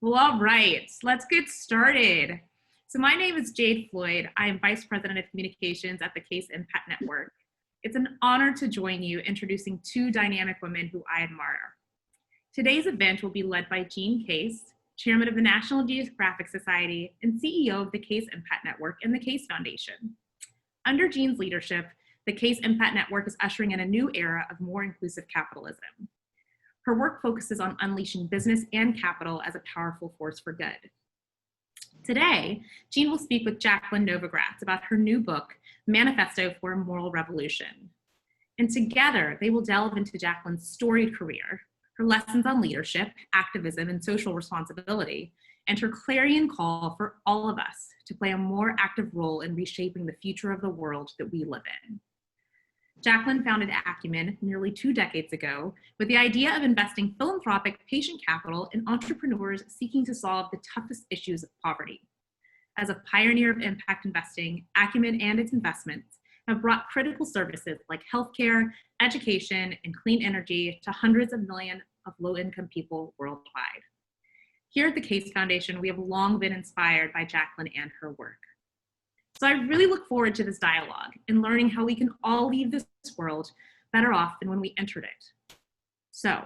Well, all right, let's get started. So my name is Jade Floyd. I am Vice President of Communications at the Case Impact Network. It's an honor to join you introducing two dynamic women who I admire. Today's event will be led by Jean Case, Chairman of the National Geographic Society and CEO of the Case Impact Network and the Case Foundation. Under Jean's leadership, the Case Impact Network is ushering in a new era of more inclusive capitalism. Her work focuses on unleashing business and capital as a powerful force for good. Today, Jean will speak with Jacqueline Novogratz about her new book, Manifesto for a Moral Revolution. And together, they will delve into Jacqueline's storied career, her lessons on leadership, activism, and social responsibility, and her clarion call for all of us to play a more active role in reshaping the future of the world that we live in. Jacqueline founded Acumen nearly 2 decades ago with the idea of investing philanthropic patient capital in entrepreneurs seeking to solve the toughest issues of poverty. As a pioneer of impact investing, Acumen and its investments have brought critical services like healthcare, education, and clean energy to hundreds of millions of low-income people worldwide. Here at the Case Foundation, we have long been inspired by Jacqueline and her work. So I really look forward to this dialogue and learning how we can all leave this world better off than when we entered it. So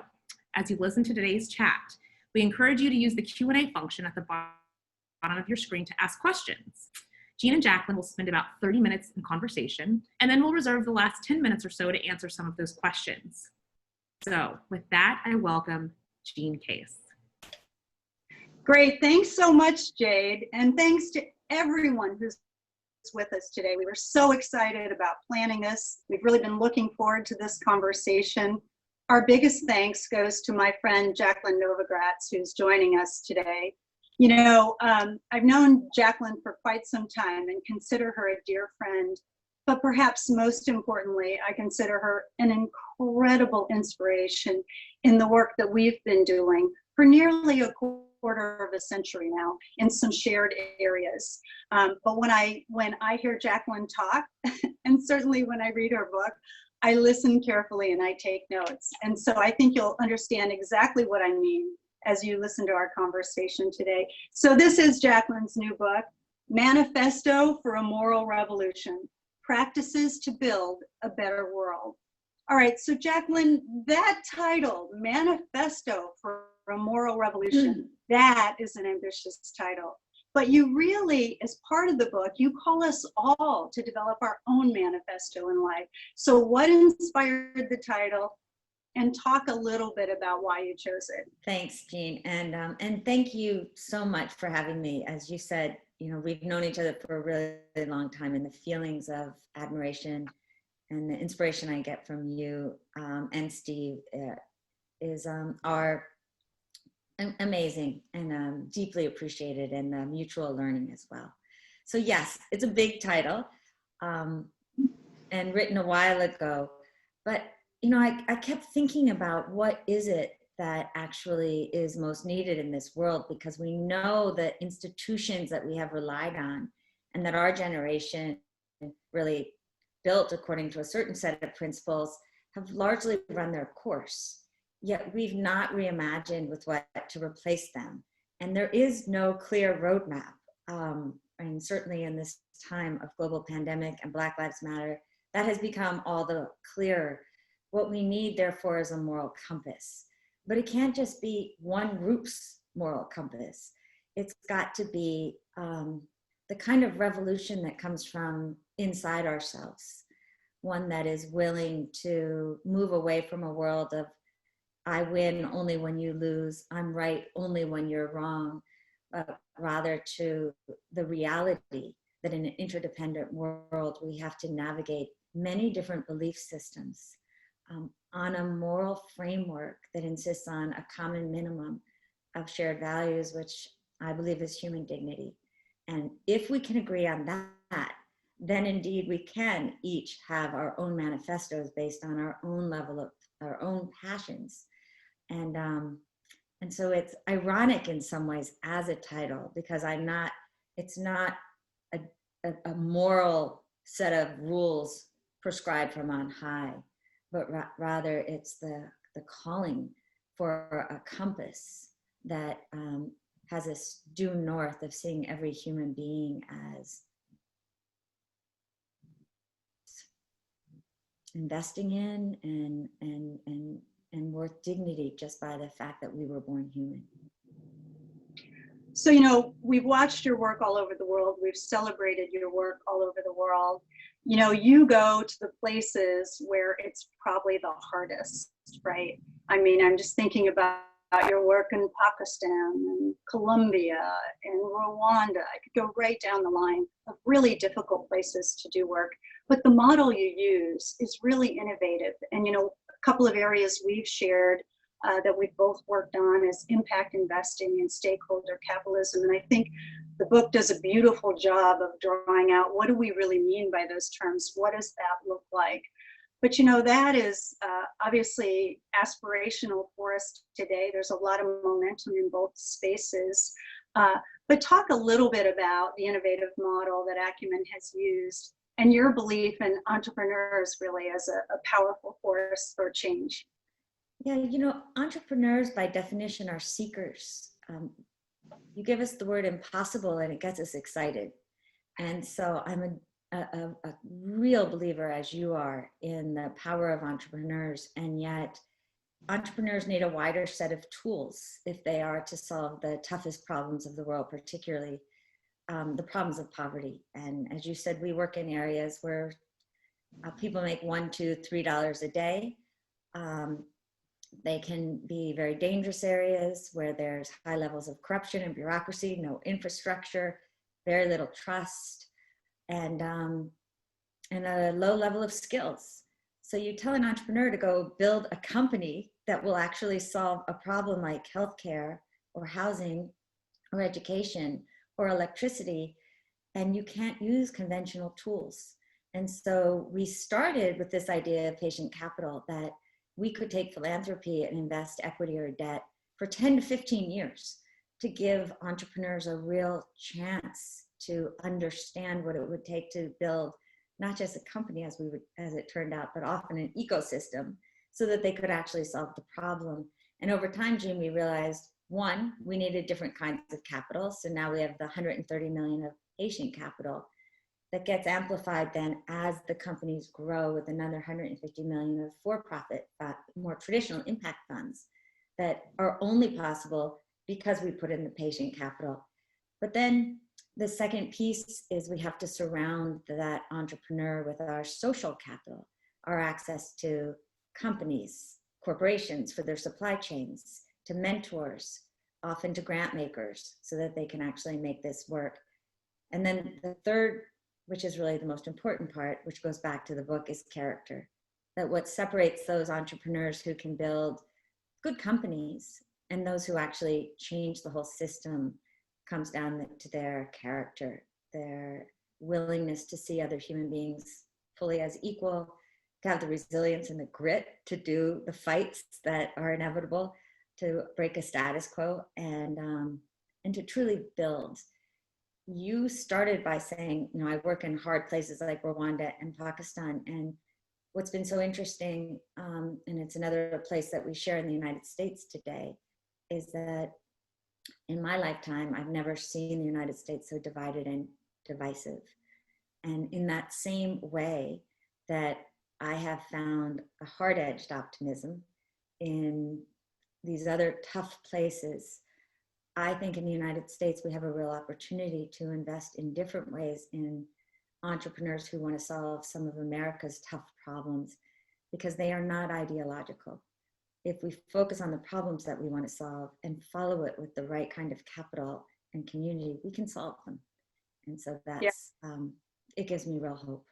as you listen to today's chat, we encourage you to use the Q&A function at the bottom of your screen to ask questions. Jean and Jacqueline will spend about 30 minutes in conversation, and then we'll reserve the last 10 minutes or so to answer some of those questions. So with that, I welcome Jean Case. Great, thanks so much, Jade, and thanks to everyone who's with us today. We were so excited about planning this. We've really been looking forward to this conversation. Our biggest thanks goes to my friend Jacqueline Novogratz, who's joining us today. You know, I've known Jacqueline for quite some time and consider her a dear friend, but perhaps most importantly, I consider her an incredible inspiration in the work that we've been doing for nearly a quarter of a century now in some shared areas. But when I hear Jacqueline talk, and certainly when I read her book, I listen carefully and I take notes. And so I think you'll understand exactly what I mean as you listen to our conversation today. So this is Jacqueline's new book, Manifesto for a Moral Revolution, Practices to Build a Better World. All right, so Jacqueline, that title, Manifesto for a Moral Revolution, that is an ambitious title. But you really, as part of the book, you call us all to develop our own manifesto in life. So what inspired the title? And talk a little bit about why you chose it. Thanks, Jean, and thank you so much for having me. As you said, you know, we've known each other for a really long time, and the feelings of admiration and the inspiration I get from you and Steve are amazing and deeply appreciated, and mutual learning as well. So yes, it's a big title and written a while ago, but you know, I kept thinking about what is it that actually is most needed in this world, because we know that institutions that we have relied on and that our generation really built according to a certain set of principles have largely run their course. Yet we've not reimagined with what to replace them. And there is no clear roadmap. And certainly in this time of global pandemic and Black Lives Matter, that has become all the clearer. What we need, therefore, is a moral compass. But it can't just be one group's moral compass. It's got to be the kind of revolution that comes from inside ourselves, one that is willing to move away from a world of I win only when you lose, I'm right only when you're wrong, but rather to the reality that in an interdependent world, we have to navigate many different belief systems on a moral framework that insists on a common minimum of shared values, which I believe is human dignity. And if we can agree on that, then indeed we can each have our own manifestos based on our own level of our own passions. And so it's ironic in some ways as a title, because it's not a moral set of rules prescribed from on high, but rather it's the calling for a compass that has us due north of seeing every human being as investing in and worth dignity just by the fact that we were born human. So, you know, we've watched your work all over the world. We've celebrated your work all over the world. You know, you go to the places where it's probably the hardest, right? I mean, I'm just thinking about your work in Pakistan and Colombia and Rwanda. I could go right down the line of really difficult places to do work. But the model you use is really innovative. And, you know, a couple of areas we've shared that we've both worked on is impact investing and stakeholder capitalism. And I think the book does a beautiful job of drawing out what do we really mean by those terms? What does that look like? But you know, that is obviously aspirational for us today. There's a lot of momentum in both spaces. But talk a little bit about the innovative model that Acumen has used and your belief in entrepreneurs really as a powerful force for change. Yeah, you know, entrepreneurs by definition are seekers. You give us the word impossible and it gets us excited. And so I'm a real believer, as you are, in the power of entrepreneurs. And yet entrepreneurs need a wider set of tools if they are to solve the toughest problems of the world, particularly the problems of poverty. And as you said, we work in areas where people make $1, $2, $3 a day. They can be very dangerous areas where there's high levels of corruption and bureaucracy, no infrastructure, very little trust, and a low level of skills. So you tell an entrepreneur to go build a company that will actually solve a problem like healthcare or housing or education or electricity, and you can't use conventional tools. And so we started with this idea of patient capital, that we could take philanthropy and invest equity or debt for 10 to 15 years to give entrepreneurs a real chance to understand what it would take to build not just a company as it turned out, but often an ecosystem so that they could actually solve the problem. And over time, Jean, we realized, one, we needed different kinds of capital. So now we have the 130 million of patient capital that gets amplified then as the companies grow with another 150 million of for-profit, more traditional impact funds that are only possible because we put in the patient capital. But then the second piece is we have to surround that entrepreneur with our social capital, our access to companies, corporations for their supply chains, to mentors, often to grant makers, so that they can actually make this work. And then the third, which is really the most important part, which goes back to the book, is character. That what separates those entrepreneurs who can build good companies and those who actually change the whole system comes down to their character, their willingness to see other human beings fully as equal, to have the resilience and the grit to do the fights that are inevitable, to break a status quo, and to truly build. You started by saying, you know, I work in hard places like Rwanda and Pakistan. And what's been so interesting, and it's another place that we share in the United States today, is that in my lifetime, I've never seen the United States so divided and divisive. And in that same way that I have found a hard-edged optimism in these other tough places, I think in the United States, we have a real opportunity to invest in different ways in entrepreneurs who want to solve some of America's tough problems, because they are not ideological. If we focus on the problems that we want to solve and follow it with the right kind of capital and community, we can solve them. And so that's, it gives me real hope.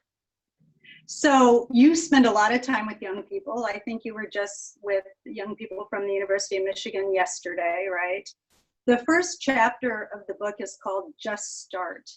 So you spend a lot of time with young people. I think you were just with young people from the University of Michigan yesterday, right? The first chapter of the book is called Just Start.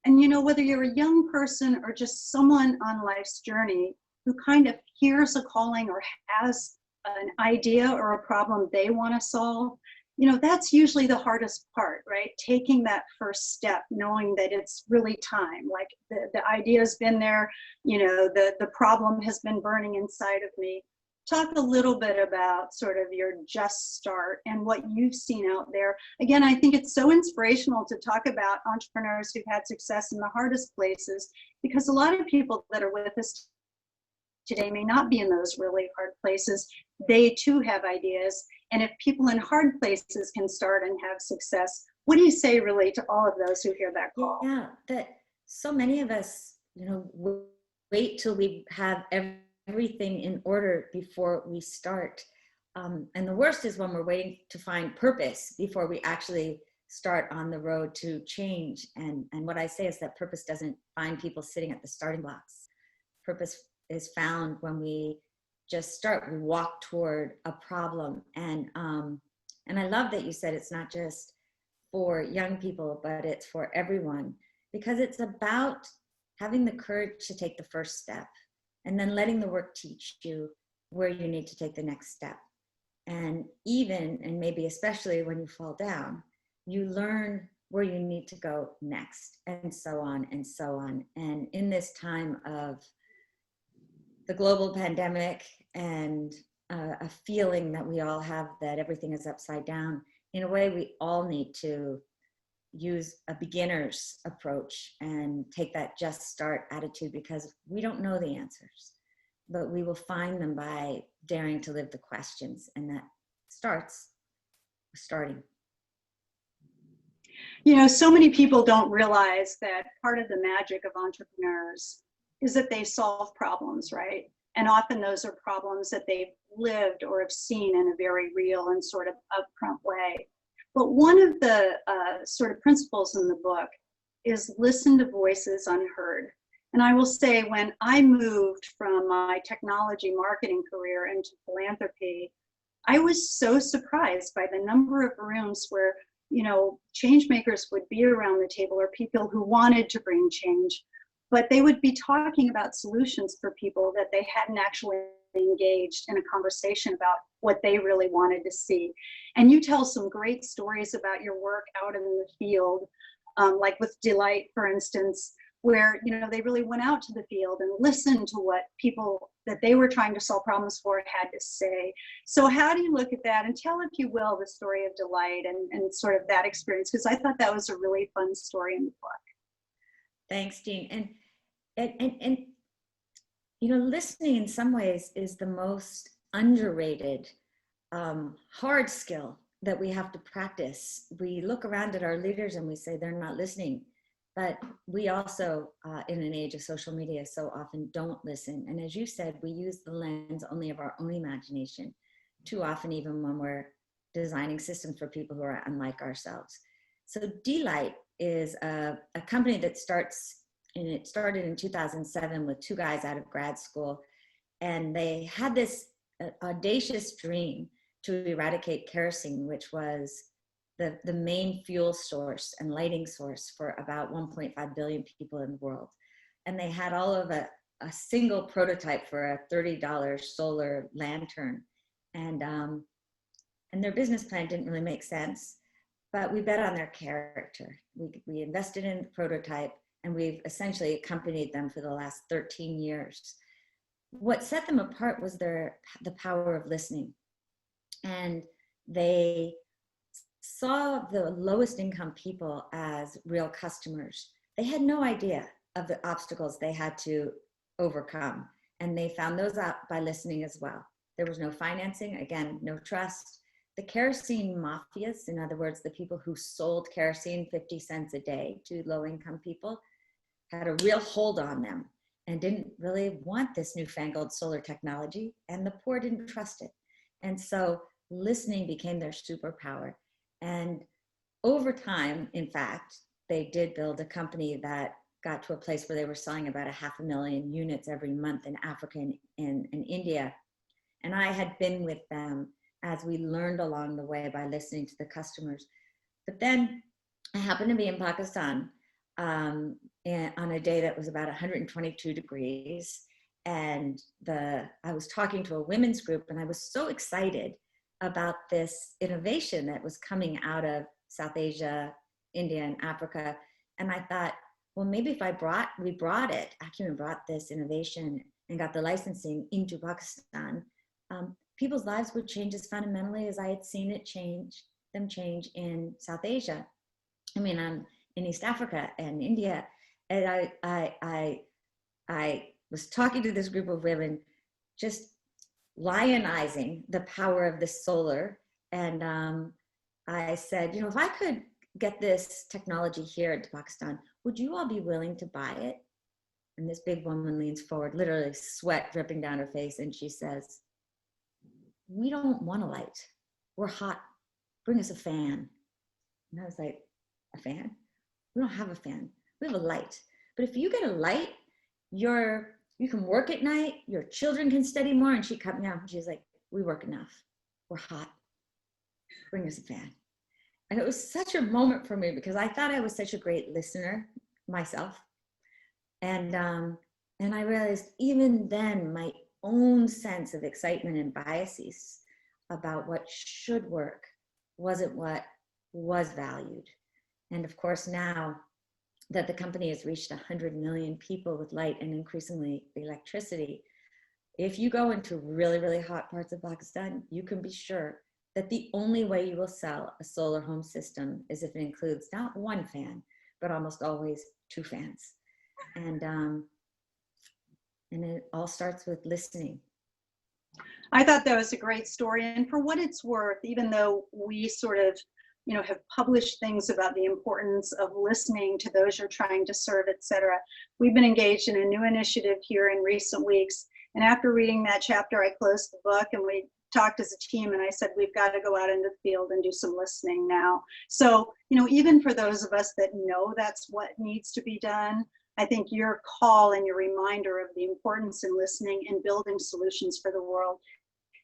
And you know, whether you're a young person or just someone on life's journey who kind of hears a calling or has an idea or a problem they want to solve, you know, that's usually the hardest part, right? Taking that first step, knowing that it's really time. Like the idea's been there, you know, the problem has been burning inside of me. talk a little bit about sort of your just start and what you've seen out there. Again, I think it's so inspirational to talk about entrepreneurs who've had success in the hardest places, because a lot of people that are with us today may not be in those really hard places. They too have ideas. And if people in hard places can start and have success, what do you say really to all of those who hear that call? Yeah, that so many of us, wait till we have everything in order before we start. And the worst is when we're waiting to find purpose before we actually start on the road to change. And what I say is that purpose doesn't find people sitting at the starting blocks. Purpose is found when we just start, we walk toward a problem. And I love that you said it's not just for young people, but it's for everyone, because it's about having the courage to take the first step and then letting the work teach you where you need to take the next step. And even, and maybe especially when you fall down, you learn where you need to go next, and so on and so on. And in this time of the global pandemic and a feeling that we all have that everything is upside down, in a way, we all need to use a beginner's approach and take that just start attitude, because we don't know the answers, but we will find them by daring to live the questions. And that starts with starting. So many people don't realize that part of the magic of entrepreneurs is that they solve problems, right? And often those are problems that they've lived or have seen in a very real and sort of upfront way. But one of the sort of principles in the book is listen to voices unheard. And I will say, when I moved from my technology marketing career into philanthropy, I was so surprised by the number of rooms where, change makers would be around the table, or people who wanted to bring change, but they would be talking about solutions for people that they hadn't actually engaged in a conversation about what they really wanted to see. And you tell some great stories about your work out in the field, like with Delight, for instance, where they really went out to the field and listened to what people that they were trying to solve problems for had to say. So how do you look at that? And tell, if you will, the story of Delight and sort of that experience, because I thought that was a really fun story in the book. Thanks, Jean. And listening in some ways is the most underrated hard skill that we have to practice. We look around at our leaders and we say they're not listening, but we also, in an age of social media, so often don't listen. And as you said, we use the lens only of our own imagination, too often, even when we're designing systems for people who are unlike ourselves. So Delight is a company that started in 2007 with two guys out of grad school. And they had this audacious dream to eradicate kerosene, which was the main fuel source and lighting source for about 1.5 billion people in the world. And they had all of a single prototype for a $30 solar lantern. And their business plan didn't really make sense, but we bet on their character. We invested in the prototype, and we've essentially accompanied them for the last 13 years. What set them apart was the power of listening. And they saw the lowest income people as real customers. They had no idea of the obstacles they had to overcome. And they found those out by listening as well. There was no financing, again, no trust. The kerosene mafias, in other words, the people who sold kerosene 50 cents a day to low-income people, had a real hold on them and didn't really want this newfangled solar technology, and the poor didn't trust it. And so listening became their superpower. And over time, in fact, they did build a company that got to a place where they were selling about 500,000 units every month in Africa and India. And I had been with them as we learned along the way by listening to the customers. But then I happened to be in Pakistan on a day that was about 122 degrees. And I was talking to a women's group, and I was so excited about this innovation that was coming out of South Asia, India, and Africa. And I thought, well, maybe if Acumen brought this innovation and got the licensing into Pakistan, people's lives would change as fundamentally as I had seen them change in South Asia. I mean, I'm in East Africa and India, and I was talking to this group of women, just lionizing the power of the solar. And I said, if I could get this technology here into Pakistan, would you all be willing to buy it? And this big woman leans forward, literally sweat dripping down her face, and she says, we don't want a light. We're hot. Bring us a fan. And I was like, a fan? We don't have a fan. We have a light. But if you get a light, you can work at night, your children can study more. And she cut me off and she's like, we work enough. We're hot. Bring us a fan. And it was such a moment for me because I thought I was such a great listener myself. And I realized even then my own sense of excitement and biases about what should work wasn't what was valued. And of course, now that the company has reached 100 million people with light and increasingly electricity, if you go into really, really hot parts of Pakistan, you can be sure that the only way you will sell a solar home system is if it includes not one fan, but almost always 2 fans. And it all starts with listening. I thought that was a great story. And for what it's worth, even though we sort of, have published things about the importance of listening to those you're trying to serve, et cetera, we've been engaged in a new initiative here in recent weeks. And after reading that chapter, I closed the book and we talked as a team, and I said, we've got to go out into the field and do some listening now. So, even for those of us that know that's what needs to be done, I think your call and your reminder of the importance in listening and building solutions for the world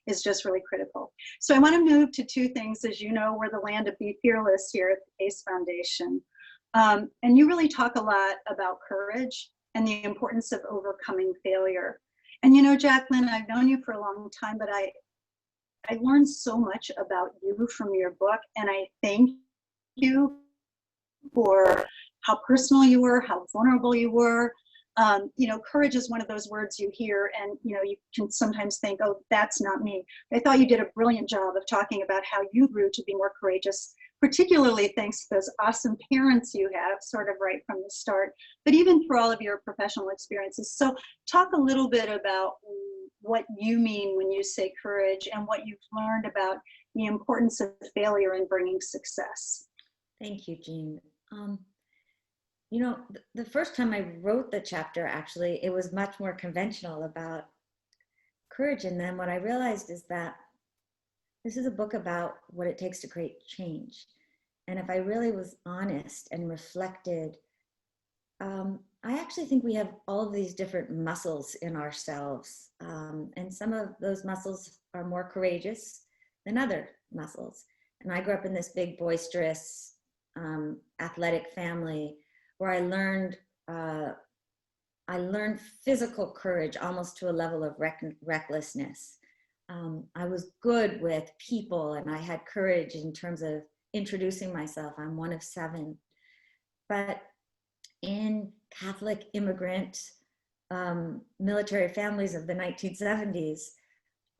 is just really critical. So I want to move to 2 things. As you know, we're the land of Be Fearless here at the ACE Foundation. And you really talk a lot about courage and the importance of overcoming failure. And Jacqueline, I've known you for a long time, but I learned so much about you from your book, and I thank you for how personal you were, how vulnerable you were. Courage is one of those words you hear and, you can sometimes think, oh, that's not me. I thought you did a brilliant job of talking about how you grew to be more courageous, particularly thanks to those awesome parents you have sort of right from the start, but even for all of your professional experiences. So talk a little bit about what you mean when you say courage and what you've learned about the importance of failure in bringing success. Thank you, Jean. The first time I wrote the chapter, actually, it was much more conventional about courage. And then what I realized is that this is a book about what it takes to create change. And if I really was honest and reflected, I actually think we have all of these different muscles in ourselves. And some of those muscles are more courageous than other muscles. And I grew up in this big, boisterous, athletic family where I learned physical courage almost to a level of recklessness. I was good with people and I had courage in terms of introducing myself. I'm one of 7. But in Catholic immigrant military families of the 1970s,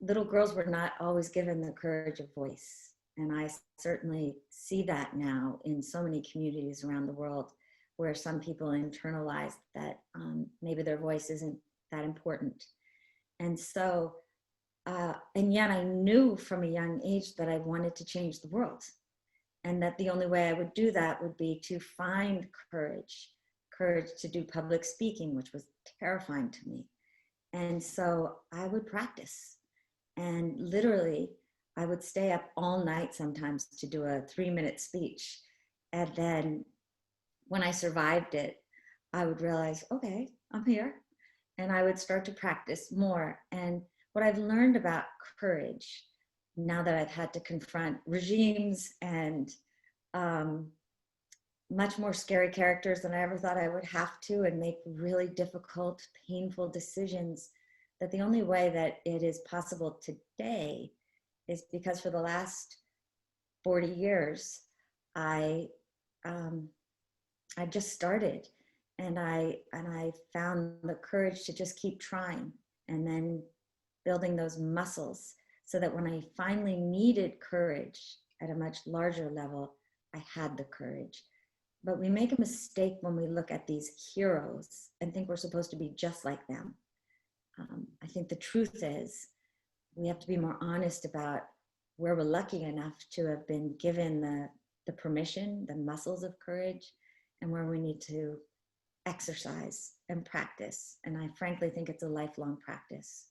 little girls were not always given the courage of voice. And I certainly see that now in so many communities around the world where some people internalize that maybe their voice isn't that important. And so, and yet I knew from a young age that I wanted to change the world. And that the only way I would do that would be to find courage to do public speaking, which was terrifying to me. And so I would practice. And literally, I would stay up all night sometimes to do a 3-minute speech. And then when I survived it, I would realize, okay, I'm here. And I would start to practice more. And what I've learned about courage, now that I've had to confront regimes and much more scary characters than I ever thought I would have to, and make really difficult, painful decisions, that the only way that it is possible today is because for the last 40 years, I just started, and I found the courage to just keep trying, and then building those muscles so that when I finally needed courage at a much larger level, I had the courage. But we make a mistake when we look at these heroes and think we're supposed to be just like them. I think the truth is we have to be more honest about where we're lucky enough to have been given the permission, the muscles of courage, and where we need to exercise and practice. And I frankly think it's a lifelong practice.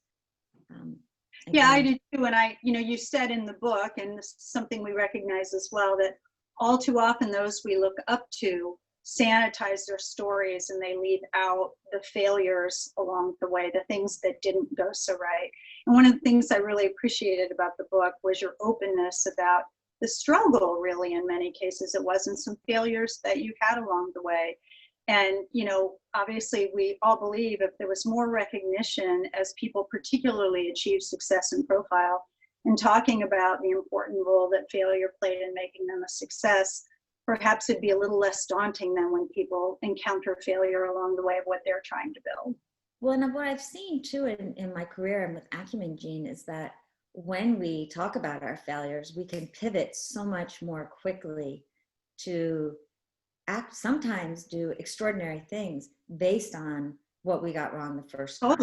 Yeah, I do too. And you said in the book, and this is something we recognize as well, that all too often those we look up to sanitize their stories and they leave out the failures along the way, the things that didn't go so right. And one of the things I really appreciated about the book was your openness about the struggle, really, in many cases it wasn't some failures that you had along the way. And, obviously we all believe if there was more recognition as people particularly achieve success in profile and talking about the important role that failure played in making them a success, perhaps it'd be a little less daunting than when people encounter failure along the way of what they're trying to build. Well, and what I've seen too in my career and with Acumen, Jean, is that when we talk about our failures, we can pivot so much more quickly to sometimes do extraordinary things based on what we got wrong the first time.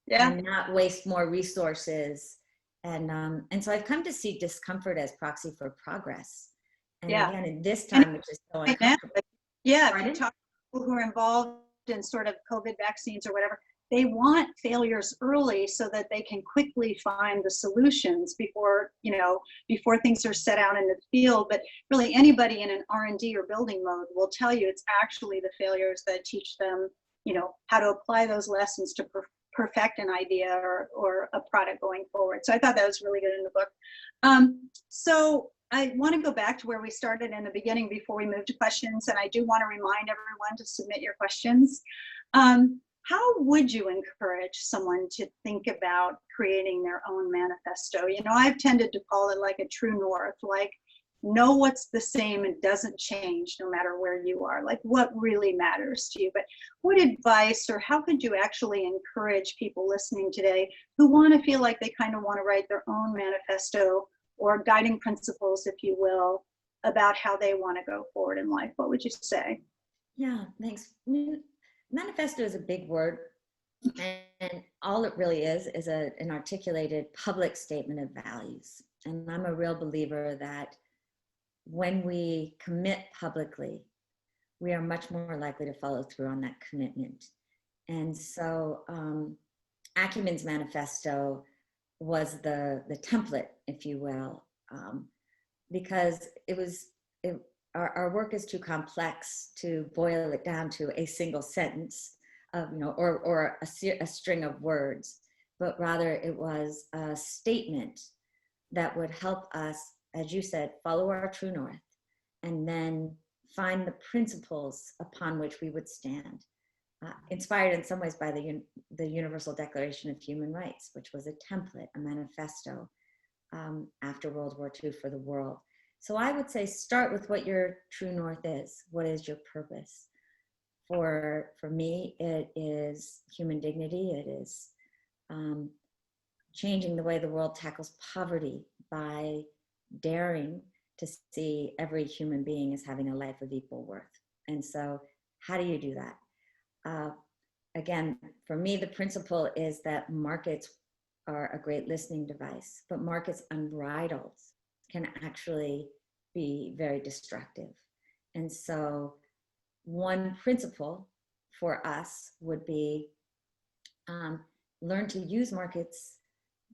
Yeah. And not waste more resources. And so I've come to see discomfort as proxy for progress. And again, in this time, which is so uncomfortable. Yeah, if you talk to people who are involved in sort of COVID vaccines or whatever, they want failures early so that they can quickly find the solutions before things are set out in the field. But really anybody in an R&D or building mode will tell you it's actually the failures that teach them, how to apply those lessons to perfect an idea or a product going forward. So I thought that was really good in the book. So I want to go back to where we started in the beginning before we move to questions. And I do want to remind everyone to submit your questions. How would you encourage someone to think about creating their own manifesto? I've tended to call it like a true north, like know what's the same and doesn't change no matter where you are, like what really matters to you. But what advice or how could you actually encourage people listening today who want to feel like they kind of want to write their own manifesto or guiding principles, if you will, about how they want to go forward in life? What would you say? Yeah, thanks. Manifesto is a big word, and all it really is an articulated public statement of values. And I'm a real believer that when we commit publicly, we are much more likely to follow through on that commitment. And so Acumen's manifesto was the template, if you will, because our work is too complex to boil it down to a single sentence of, or a string of words, but rather it was a statement that would help us, as you said, follow our true north and then find the principles upon which we would stand. Inspired in some ways by the Universal Declaration of Human Rights, which was a template, a manifesto after World War II for the world. So I would say start with what your true north is. What is your purpose? For me, it is human dignity. It is changing the way the world tackles poverty by daring to see every human being as having a life of equal worth. And so how do you do that? Again, for me, the principle is that markets are a great listening device, but markets unbridled can actually be very destructive. And so one principle for us would be learn to use markets,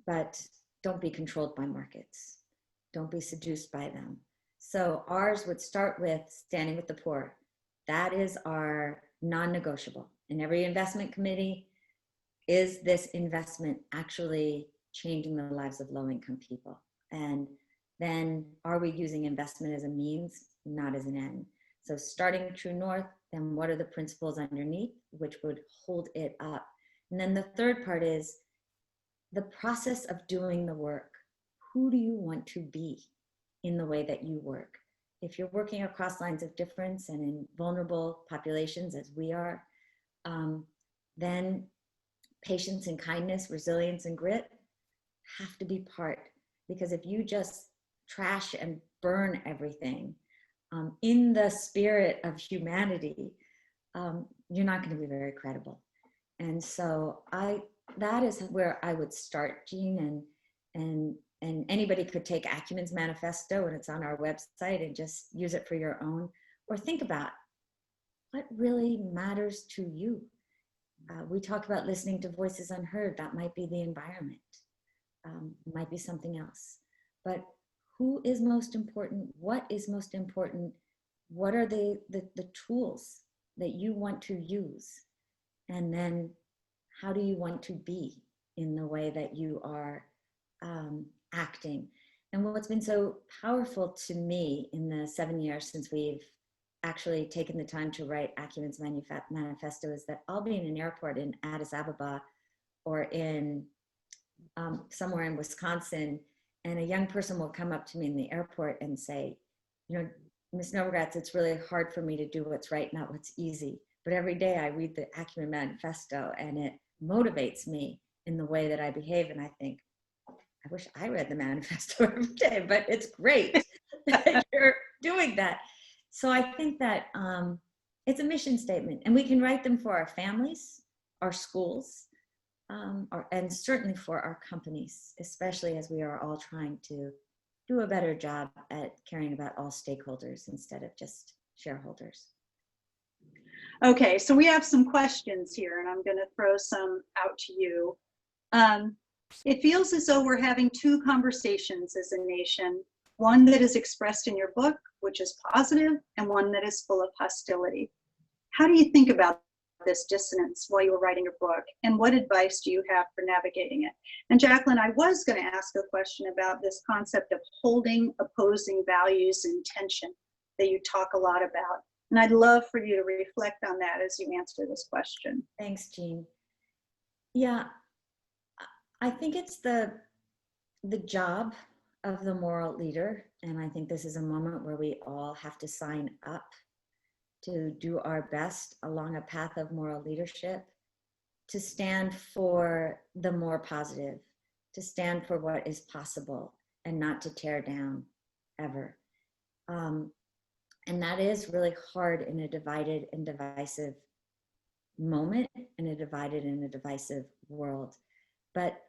but don't be controlled by markets. Don't be seduced by them. So ours would start with standing with the poor. That is our non-negotiable. In every investment committee, is this investment actually changing the lives of low-income people? And then are we using investment as a means, not as an end? So starting true north, then what are the principles underneath which would hold it up? And then the third part is the process of doing the work. Who do you want to be in the way that you work? If you're working across lines of difference and in vulnerable populations as we are, then patience and kindness, resilience and grit have to be part, because if you just trash and burn everything in the spirit of humanity, you're not going to be very credible. And so that is where I would start, Jean, and anybody could take Acumen's manifesto, and it's on our website, and just use it for your own, or think about what really matters to you. We talk about listening to voices unheard. That might be the environment, might be something else. But who is most important? What is most important? What are the tools that you want to use? And then how do you want to be in the way that you are acting? And what's been so powerful to me in the 7 years since we've actually taken the time to write Acumen's manifesto is that I'll be in an airport in Addis Ababa or in somewhere in Wisconsin, and a young person will come up to me in the airport and say, Ms. Novogratz, it's really hard for me to do what's right, not what's easy. But every day I read the Acumen manifesto, and it motivates me in the way that I behave. And I think, I wish I read the manifesto every day, but it's great that you're doing that. So I think that it's a mission statement, and we can write them for our families, our schools, and certainly for our companies, especially as we are all trying to do a better job at caring about all stakeholders instead of just shareholders. Okay, so we have some questions here, and I'm going to throw some out to you. It feels as though we're having two conversations as a nation, one that is expressed in your book, which is positive, and one that is full of hostility. How do you think about this dissonance while you were writing your book, and what advice do you have for navigating it? And Jacqueline, I was going to ask a question about this concept of holding opposing values in tension that you talk a lot about. And I'd love for you to reflect on that as you answer this question. Thanks, Jean. Yeah, I think it's the job of the moral leader, and I think this is a moment where we all have to sign up to do our best along a path of moral leadership, to stand for the more positive, to stand for what is possible, and not to tear down ever. And that is really hard in a divided and divisive moment, in a divided and a divisive world. But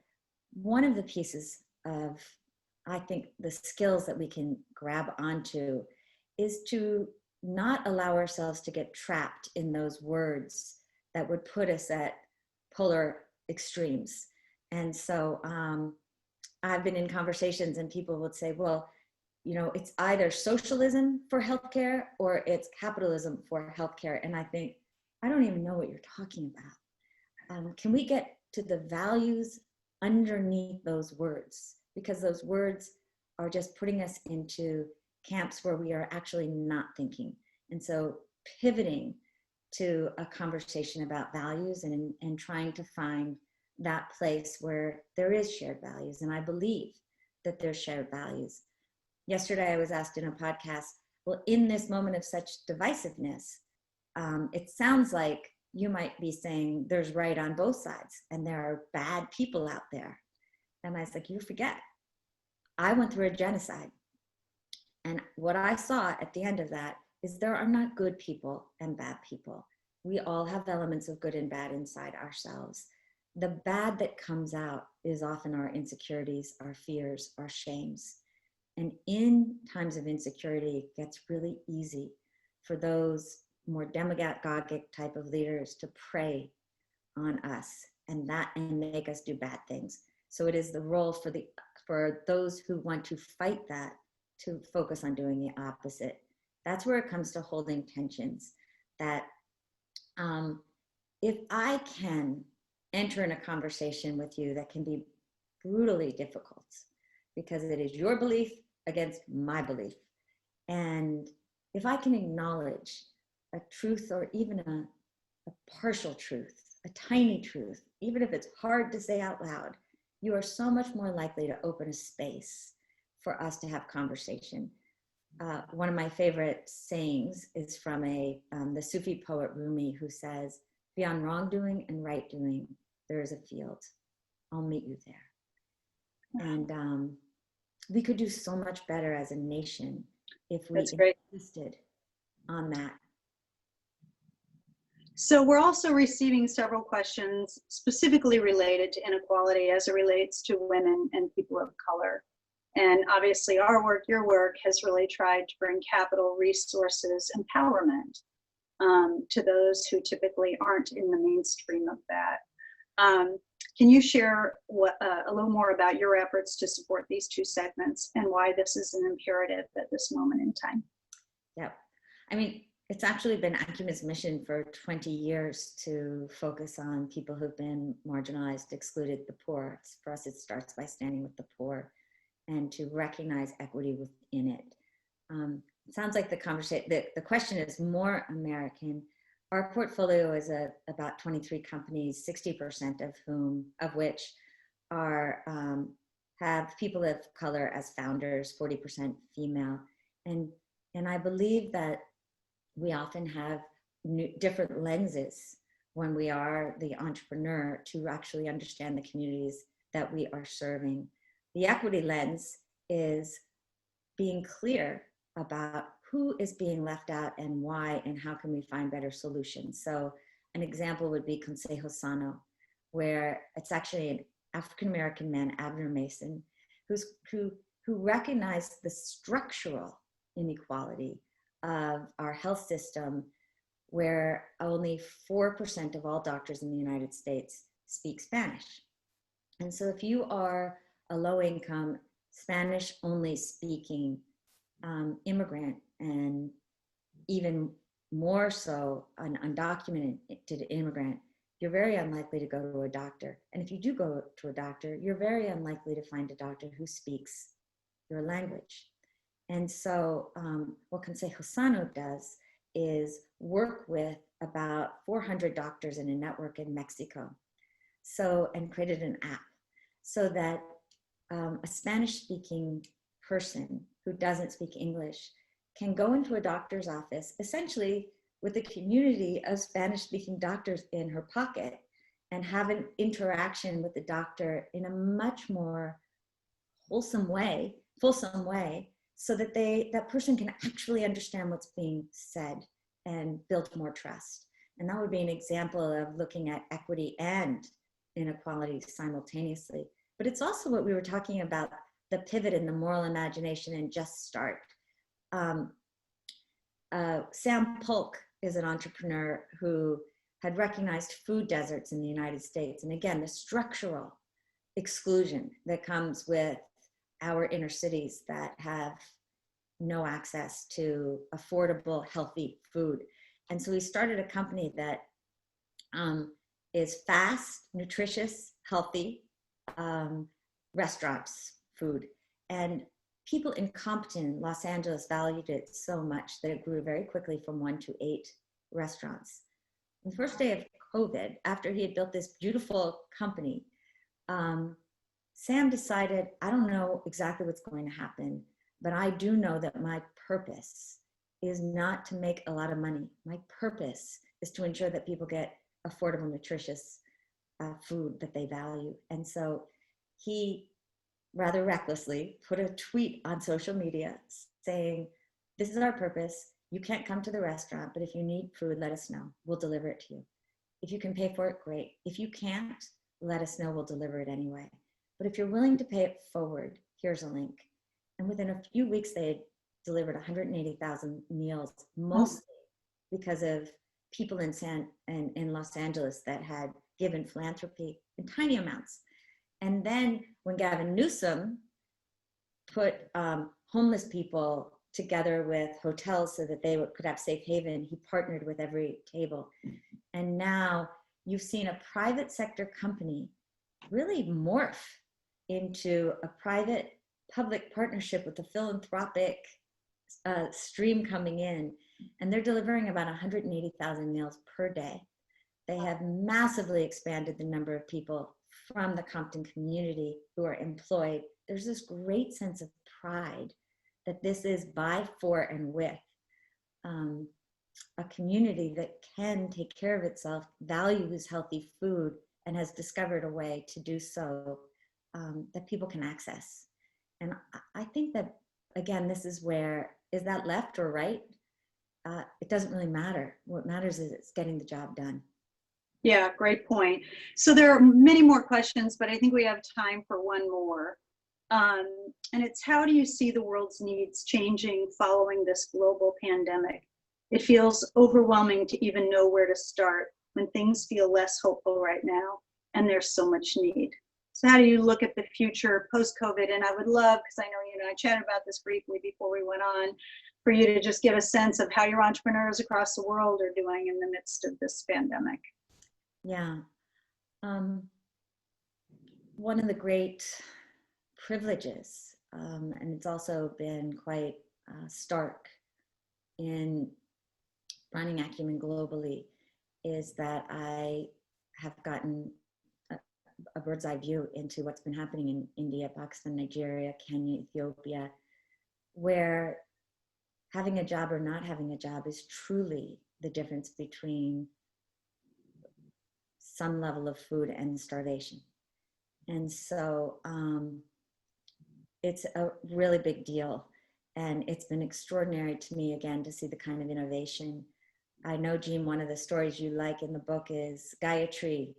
one of the pieces of, I think, the skills that we can grab onto is to not allow ourselves to get trapped in those words that would put us at polar extremes. And so I've been in conversations and people would say, well, it's either socialism for healthcare or it's capitalism for healthcare. And I think, I don't even know what you're talking about. Can we get to the values underneath those words? Because those words are just putting us into camps where we are actually not thinking. And so pivoting to a conversation about values and trying to find that place where there is shared values. And I believe that there's shared values. Yesterday, I was asked in a podcast, well, in this moment of such divisiveness, it sounds like you might be saying there's right on both sides and there are bad people out there. And I was like, you forget, I went through a genocide. And what I saw at the end of that is there are not good people and bad people. We all have elements of good and bad inside ourselves. The bad that comes out is often our insecurities, our fears, our shames. And in times of insecurity, it gets really easy for those more demagogic type of leaders to prey on us and make us do bad things. So it is the role for those who want to fight that to focus on doing the opposite. That's where it comes to holding tensions. That if I can enter in a conversation with you that can be brutally difficult because it is your belief against my belief. And if I can acknowledge a truth or even a partial truth, a tiny truth, even if it's hard to say out loud, you are so much more likely to open a space for us to have conversation. One of my favorite sayings is from the Sufi poet Rumi, who says, beyond wrongdoing and right doing, there is a field. I'll meet you there. And we could do so much better as a nation if we That's great. insisted on that. So we're also receiving several questions specifically related to inequality as it relates to women and people of color. And obviously our work, your work, has really tried to bring capital, resources, empowerment to those who typically aren't in the mainstream of that. Can you share a little more about your efforts to support these two segments and why this is an imperative at this moment in time? Yeah, I mean, it's actually been Acumen's mission for 20 years to focus on people who've been marginalized, excluded, the poor. For us, it starts by standing with the poor and to recognize equity within it. It sounds like the question is more American. Our portfolio is about 23 companies, 60% of which are have people of color as founders, 40% female, and I believe that we often have different lenses when we are the entrepreneur to actually understand the communities that we are serving. The equity lens is being clear about who is being left out and why, and how can we find better solutions. So an example would be Consejo Sano, where it's actually an African-American man, Abner Mason, who recognized the structural inequality of our health system, where only 4% of all doctors in the United States speak Spanish. And so if you are a low-income, Spanish-only speaking immigrant, and even more so an undocumented immigrant, you're very unlikely to go to a doctor. And if you do go to a doctor, you're very unlikely to find a doctor who speaks your language. And so what Consejo Sano does is work with about 400 doctors in a network in Mexico, and created an app so that a Spanish-speaking person who doesn't speak English can go into a doctor's office, essentially with a community of Spanish-speaking doctors in her pocket, and have an interaction with the doctor in a much more fulsome way, so that that person can actually understand what's being said and build more trust. And that would be an example of looking at equity and inequality simultaneously. But it's also what we were talking about, the pivot in the moral imagination and just start. Sam Polk is an entrepreneur who had recognized food deserts in the United States. And again, the structural exclusion that comes with our inner cities that have no access to affordable, healthy food. And so we started a company that is fast, nutritious, healthy restaurants, food. And people in Compton, Los Angeles, valued it so much that it grew very quickly from 1 to 8 restaurants. The first day of COVID, after he had built this beautiful company, Sam decided, I don't know exactly what's going to happen, but I do know that my purpose is not to make a lot of money. My purpose is to ensure that people get affordable, nutritious food that they value. And so he rather recklessly put a tweet on social media saying, this is our purpose. You can't come to the restaurant, but if you need food, let us know. We'll deliver it to you. If you can pay for it, great. If you can't, let us know. We'll deliver it anyway. But if you're willing to pay it forward, here's a link. And within a few weeks, they had delivered 180,000 meals, mostly because of people in Los Angeles that had given philanthropy in tiny amounts. And then when Gavin Newsom put homeless people together with hotels so that they could have safe haven, he partnered with every table. And now you've seen a private sector company really morph into a private public partnership with a philanthropic stream coming in. And they're delivering about 180,000 meals per day. They have massively expanded the number of people from the Compton community who are employed. There's this great sense of pride that this is by, for, and with a community that can take care of itself, values healthy food, and has discovered a way to do so that people can access. And I think that, again, this is where, is that left or right? It doesn't really matter. What matters is it's getting the job done. Yeah, great point. So there are many more questions, but I think we have time for one more. And it's, how do you see the world's needs changing following this global pandemic? It feels overwhelming to even know where to start when things feel less hopeful right now, and there's so much need. So how do you look at the future post-COVID? And I would love, because I know I chatted about this briefly before we went on, for you to just give a sense of how your entrepreneurs across the world are doing in the midst of this pandemic. Yeah. One of the great privileges, and it's also been quite stark in running Acumen globally, is that I have gotten a bird's eye view into what's been happening in India, Pakistan, Nigeria, Kenya, Ethiopia, where having a job or not having a job is truly the difference between some level of food and starvation. And so it's a really big deal. And it's been extraordinary to me, again, to see the kind of innovation. I know, Jean, one of the stories you like in the book is Gayatri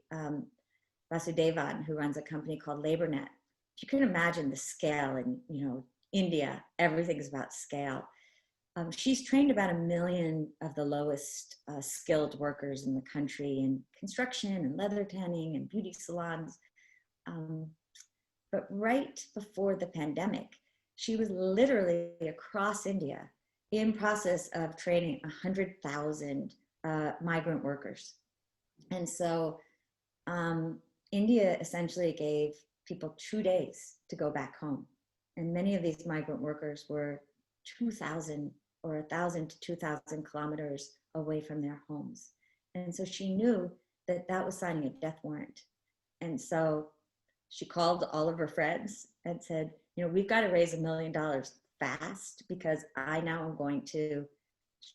Vasudevan, who runs a company called LaborNet. If you can imagine the scale in India, everything's about scale. She's trained about 1 million of the lowest skilled workers in the country in construction and leather tanning and beauty salons. But right before the pandemic, she was literally across India in process of training 100,000 migrant workers. And so India essentially gave people 2 days to go back home. And many of these migrant workers were 2,000 or 1,000 to 2,000 kilometers away from their homes. And so she knew that that was signing a death warrant. And so she called all of her friends and said, we've got to raise $1 million fast, because I now am going to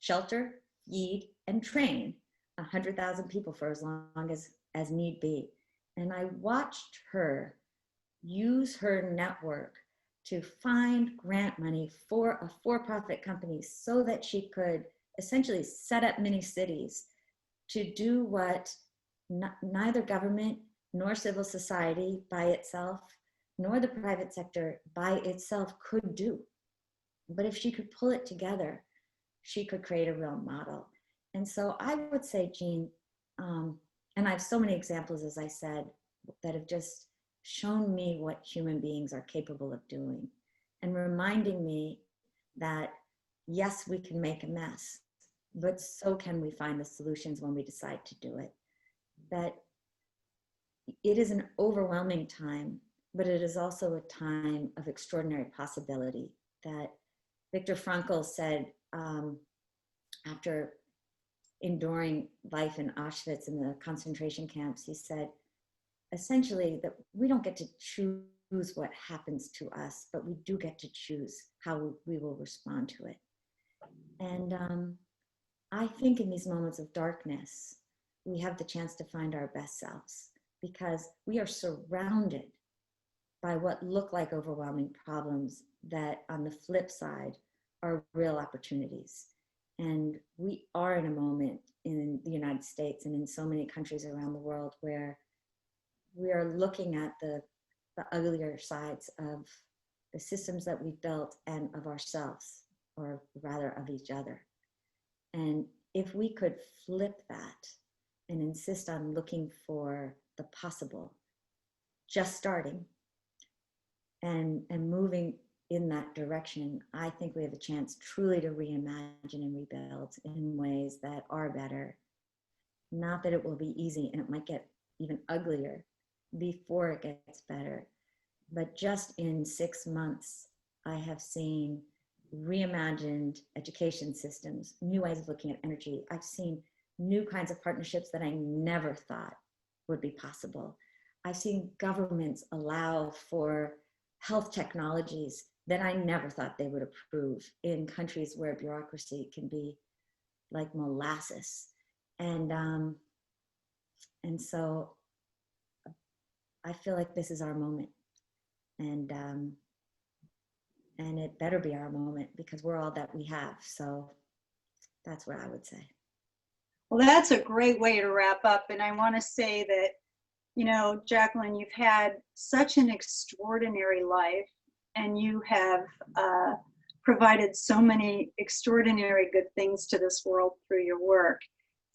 shelter, feed, and train 100,000 people for as long as need be. And I watched her use her network to find grant money for a for-profit company so that she could essentially set up mini cities to do what neither government nor civil society by itself, nor the private sector by itself could do. But if she could pull it together, she could create a real model. And so I would say, Jean, and I have so many examples, as I said, that have just shown me what human beings are capable of doing, and reminding me that, yes, we can make a mess, but so can we find the solutions when we decide to do it. That it is an overwhelming time, but it is also a time of extraordinary possibility. That Viktor Frankl said after enduring life in Auschwitz and the concentration camps, he said, essentially, that we don't get to choose what happens to us, but we do get to choose how we will respond to it. And I think in these moments of darkness, we have the chance to find our best selves, because we are surrounded by what look like overwhelming problems that, on the flip side, are real opportunities. And we are in a moment in the United States and in so many countries around the world where we are looking at the uglier sides of the systems that we've built and of ourselves, or rather of each other. And if we could flip that and insist on looking for the possible, just starting and moving in that direction, I think we have a chance truly to reimagine and rebuild in ways that are better. Not that it will be easy, and it might get even uglier before it gets better. But just in 6 months, I have seen reimagined education systems, new ways of looking at energy. I've seen new kinds of partnerships that I never thought would be possible. I've seen governments allow for health technologies that I never thought they would approve in countries where bureaucracy can be like molasses. And so I feel like this is our moment. and it better be our moment, because we're all that we have. So that's what I would say. Well, that's a great way to wrap up. And I want to say that, you know, Jacqueline, you've had such an extraordinary life, and you have provided so many extraordinary good things to this world through your work.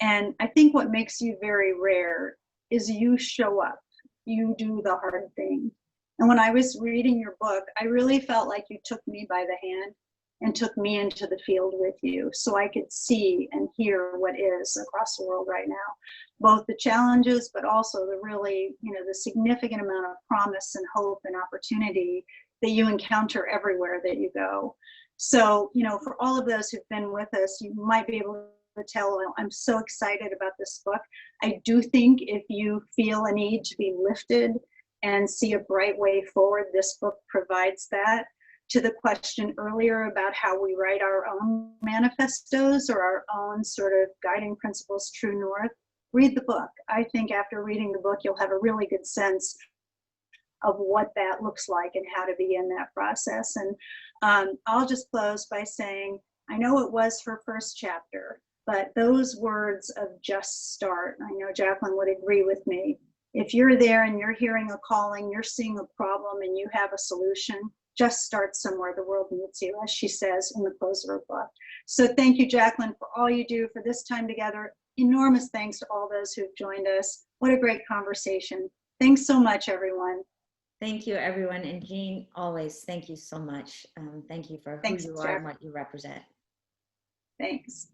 And I think what makes you very rare is you show up, you do the hard thing. And when I was reading your book, I really felt like you took me by the hand and took me into the field with you, so I could see and hear what is across the world right now, both the challenges, but also the really, you know, the significant amount of promise and hope and opportunity that you encounter everywhere that you go. So, you know, for all of those who've been with us, you might be able to tell I'm so excited about this book. I do think if you feel a need to be lifted and see a bright way forward, this book provides that. To the question earlier about how we write our own manifestos or our own sort of guiding principles, true north, read the book. I think after reading the book, you'll have a really good sense of what that looks like and how to begin that process. And I'll just close by saying, I know it was her first chapter, but those words of just start, I know Jacqueline would agree with me. If you're there and you're hearing a calling, you're seeing a problem and you have a solution, just start somewhere. The world needs you, as she says in the close of her book. So thank you, Jacqueline, for all you do for this time together. Enormous thanks to all those who've joined us. What a great conversation. Thanks so much, everyone. Thank you, everyone. And Jean, always, thank you so much. Thank you for who you are and what you represent. Thanks.